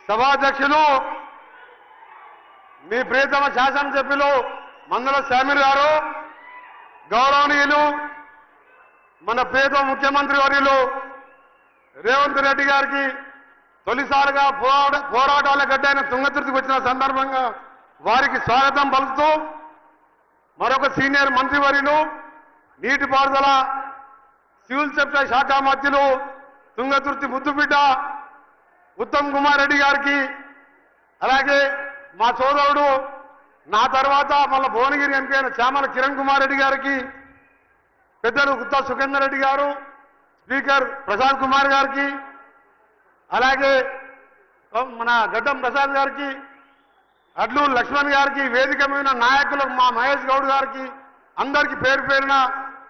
సభాధ్యక్షులు మీ ప్రియతమ శాసనసభ్యులు మందల శామిల్ గారు, గౌరవనీయులు మన ప్రియతమ ముఖ్యమంత్రి వర్యులు రేవంత్ రెడ్డి గారికి తొలిసారిగా పోరాటాల గడ్డైన తుంగతుర్తికి వచ్చిన సందర్భంగా వారికి స్వాగతం పలుకుతూ, మరొక సీనియర్ మంత్రివర్యులు నీటిపారుదల సివిల్ సప్లై శాఖ మంత్రులు తుంగతుర్తి ముద్దుబిడ్డ ఉత్తమ్ కుమార్ రెడ్డి గారికి, అలాగే మా సోదరుడు నా తర్వాత మళ్ళీ భువనగిరి ఎంపీ అయిన చామల కిరణ్ కుమార్ రెడ్డి గారికి, పెద్దలు గుత్తా సుఖేందర్ రెడ్డి గారు, స్పీకర్ ప్రసాద్ కుమార్ గారికి, అలాగే మన గడ్డం ప్రసాద్ గారికి, అడ్లూరు లక్ష్మణ్ గారికి, వేదిక మీద నాయకులకు మా మహేష్ గౌడ్ గారికి అందరికీ పేరు పేరున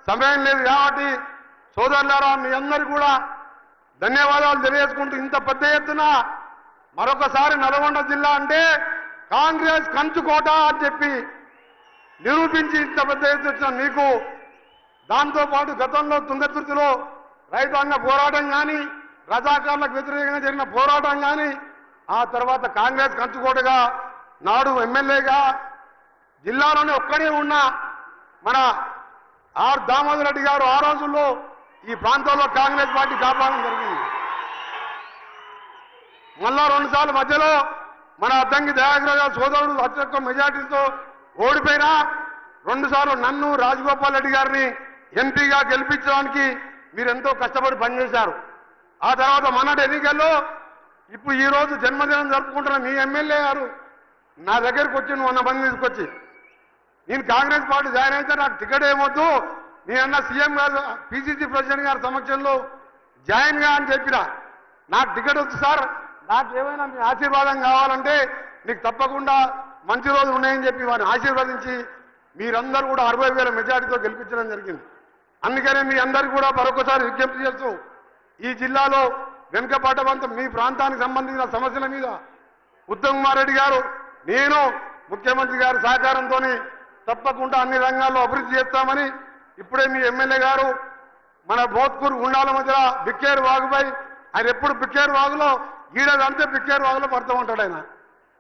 సమయం లేదు కాబట్టి సోదరులారా మీ అందరికీ కూడా ధన్యవాదాలు తెలియజేసుకుంటూ, ఇంత పెద్ద ఎత్తున మరొకసారి నల్గొండ జిల్లా అంటే కాంగ్రెస్ కంచుకోట అని చెప్పి నిరూపించి ఇంత పెద్ద ఎత్తున వచ్చిన మీకు, దాంతోపాటు గతంలో తుంగతుర్తిలో రైతాంగ పోరాటం కానీ, రజాకార్లకు వ్యతిరేకంగా జరిగిన పోరాటం కానీ, ఆ తర్వాత కాంగ్రెస్ కంచుకోటగా నాడు ఎమ్మెల్యేగా జిల్లాలోనే ఒక్కడే ఉన్న మన ఆర్ దామోదర్ రెడ్డి గారు ఆ రోజుల్లో ఈ ప్రాంతంలో కాంగ్రెస్ పార్టీ కాపాడడం జరిగింది. మళ్ళా 2 సార్లు మధ్యలో మన అద్దంకి దయాకర్ గారు సోదరుడు అత్యధిక మెజార్టీతో ఓడిపోయినా 2 సార్లు నన్ను రాజగోపాల్ రెడ్డి గారిని ఎంపీగా గెలిపించడానికి మీరెంతో కష్టపడి పనిచేశారు. ఆ తర్వాత మొన్నటి ఎన్నికల్లో ఇప్పుడు ఈ రోజు జన్మదినం జరుపుకుంటున్న మీ ఎమ్మెల్యే గారు నా దగ్గరికి వచ్చి 100 మంది తీసుకొచ్చి, నేను కాంగ్రెస్ పార్టీ జాయిన్ అయితే నాకు టికెట్ ఏమొద్దు, నేనన్నా సీఎం గారు పిసిసి ప్రెసిడెంట్ గారి సమక్షంలో జాయిన్ గా అని చెప్పిన, నాకు టికెట్ వద్దు సార్, నాకు ఏమైనా మీ ఆశీర్వాదం కావాలంటే నీకు తప్పకుండా మంచి రోజులు ఉన్నాయని చెప్పి వారిని ఆశీర్వదించి మీరందరూ కూడా 60,000 మెజార్టీతో గెలిపించడం జరిగింది. అందుకనే మీ అందరికీ కూడా మరొకసారి విజ్ఞప్తి చేస్తూ, ఈ జిల్లాలో వెనుకబడ్డవంతం మీ ప్రాంతానికి సంబంధించిన సమస్యల మీద ఉత్తమ్ కుమార్ రెడ్డి గారు, నేను ముఖ్యమంత్రి గారి సహకారంతో తప్పకుండా అన్ని రంగాల్లో అభివృద్ధి చేస్తామని ఇప్పుడే మీ ఎమ్మెల్యే గారు మన భోత్పూర్ గుండాల మధ్య బిక్కేరు వాగుపై ఆయన ఎప్పుడు బిక్కేరు వాగులో ఈడదంటే బిక్కేరు వాగులో పడుతూ ఉంటాడు ఆయన.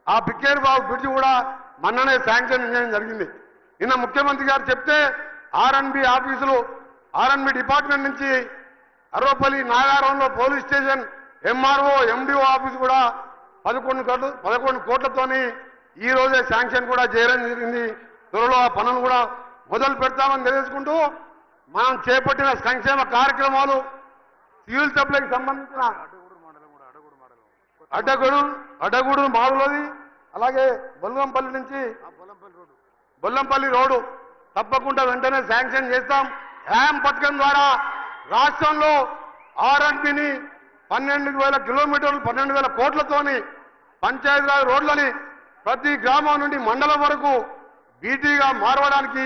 ఆ బిక్కేరు వాగు బ్రిడ్జ్ కూడా మొన్ననే శాంక్షన్ చేయడం జరిగింది. నిన్న ముఖ్యమంత్రి గారు చెప్తే ఆర్ఎన్బి ఆఫీసులు ఆర్ఎన్బి డిపార్ట్మెంట్ నుంచి అర్వపల్లి నాగారంలో police station MRO MDO office కూడా 11 కోట్లతోని ఈ రోజే శాంక్షన్ కూడా చేయడం జరిగింది. త్వరలో ఆ పనులు కూడా మొదలు పెడతామని తెలియజేసుకుంటూ, మనం చేపట్టిన సంక్షేమ కార్యక్రమాలు సివిల్ సప్లైకి సంబంధించిన అడ్డగూడు మాడులోది, అలాగే బొల్లంపల్లి నుంచి బొల్లంపల్లి రోడ్డు తప్పకుండా వెంటనే శాంక్షన్ చేస్తాం. హ్యామ్ పథకం ద్వారా రాష్ట్రంలో ఆర్ఎన్బిని 12,000 కిలోమీటర్లు 12,000 కోట్లతోని పంచాయతీరాజ్ రోడ్లని ప్రతి గ్రామం నుండి మండలం వరకు బీటీగా మారవడానికి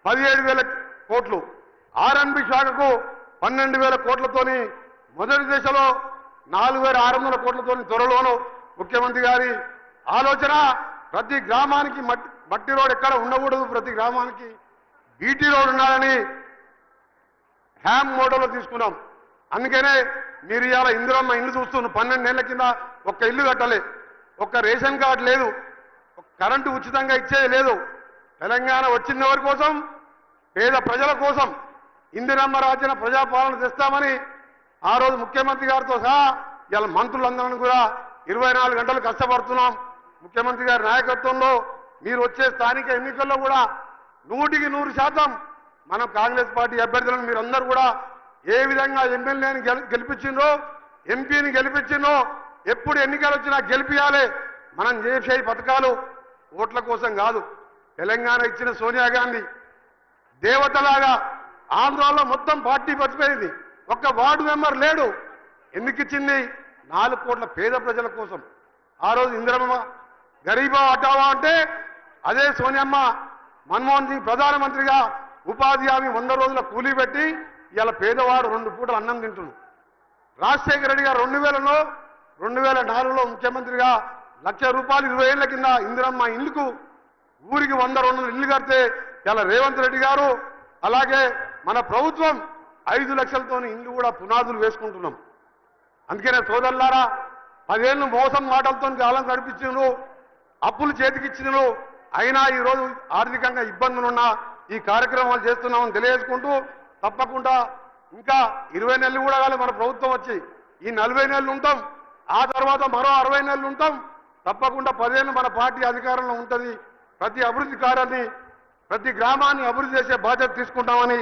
17,000 కోట్లు, ఆర్ఎన్బి శాఖకు 12,000 కోట్లతోని మొదటి దశలో 4,600 కోట్లతోని త్వరలోనూ ముఖ్యమంత్రి గారి ఆలోచన ప్రతి గ్రామానికి మట్టి రోడ్ ఎక్కడ ఉండకూడదు, ప్రతి గ్రామానికి బీటీ రోడ్ ఉండాలని హ్యామ్ మోడల్లో తీసుకున్నాం. అందుకనే మీరు ఇవాళ ఇందిరమ్మ ఇల్లు చూస్తున్న 12 ఏళ్ల కింద ఒక్క ఇల్లు కట్టలే, ఒక్క రేషన్ కార్డు లేదు, కరెంటు ఉచితంగా ఇచ్చేది లేదు. తెలంగాణ వచ్చిన వారి కోసం, పేద ప్రజల కోసం ఇందిరమ్మ రాజ్యం ప్రజాపాలన తెస్తామని ఆ రోజు ముఖ్యమంత్రి గారితో సహా ఇవాళ మంత్రులందరినీ కూడా 24 గంటలు కష్టపడుతున్నాం. ముఖ్యమంత్రి గారి నాయకత్వంలో మీరు వచ్చే స్థానిక ఎన్నికల్లో కూడా 100% మనం కాంగ్రెస్ పార్టీ అభ్యర్థులను మీరందరూ కూడా ఏ విధంగా ఎమ్మెల్యేని గెలిపించిందో, ఎంపీని గెలిపించిందో, ఎప్పుడు ఎన్నికలు వచ్చినా గెలిపియాలి. మనం చేసే పథకాలు ఓట్ల కోసం కాదు. తెలంగాణ ఇచ్చిన సోనియా గాంధీ దేవతలాగా ఆంధ్రాలో మొత్తం పార్టీ పచ్చిపోయింది, ఒక్క వార్డు మెంబర్ లేడు. ఎందుకు ఇచ్చింది? 4 కోట్ల పేద ప్రజల కోసం. ఆ రోజు ఇందిరమ్మ గరీబా హటావా అంటే అదే సోనియమ్మ మన్మోహన్ సింగ్ ప్రధానమంత్రిగా ఉపాధి హామీ 100 రోజుల కూలీ పెట్టి ఇవాళ పేదవాడు 2 పూటలు అన్నం తింటున్నాడు. రాజశేఖర రెడ్డి గారు 2004లో ముఖ్యమంత్రిగా ₹1,00,000 20 ఏళ్ల కింద ఇందిరమ్మ ఇల్లుకు ఊరికి 100-200 ఇల్లు కడితే ఇలా రేవంత్ రెడ్డి గారు అలాగే మన ప్రభుత్వం 5 లక్షలతోని ఇల్లు కూడా పునాదులు వేసుకుంటున్నాం. అందుకనే సోదరులారా 10 ఏళ్ళు మోసం మాటలతో కాలం గడిపించిండ్రు, అప్పులు చేతికిచ్చిండ్రు. అయినా ఈరోజు ఆర్థికంగా ఇబ్బందులున్నా ఈ కార్యక్రమాలు చేస్తున్నామని తెలియజేసుకుంటూ, తప్పకుండా ఇంకా 20 నెలలు కూడా కాలే మన ప్రభుత్వం వచ్చి, ఈ 40 నెలలు ఉంటాం, ఆ తర్వాత మరో 60 నెలలు ఉంటాం. తప్పకుండా 10 ఏళ్ళు మన పార్టీ అధికారంలో ఉంటుంది. ప్రతి అభివృద్ధి కార్యాన్ని, ప్రతి గ్రామాన్ని అభివృద్ధి చేసే బాధ్యత తీసుకుంటామని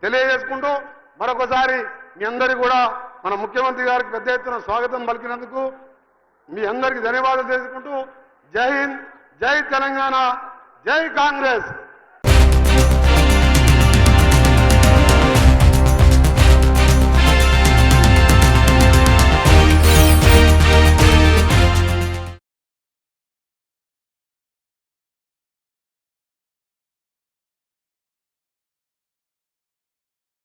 తెలియజేసుకుంటూ, మరొకసారి మీ అందరికీ కూడా మన ముఖ్యమంత్రి గారికి పెద్ద ఎత్తున స్వాగతం పలికినందుకు మీ అందరికీ ధన్యవాదాలు తెలుసుకుంటూ, జై హింద్, జై తెలంగాణ, జై కాంగ్రెస్.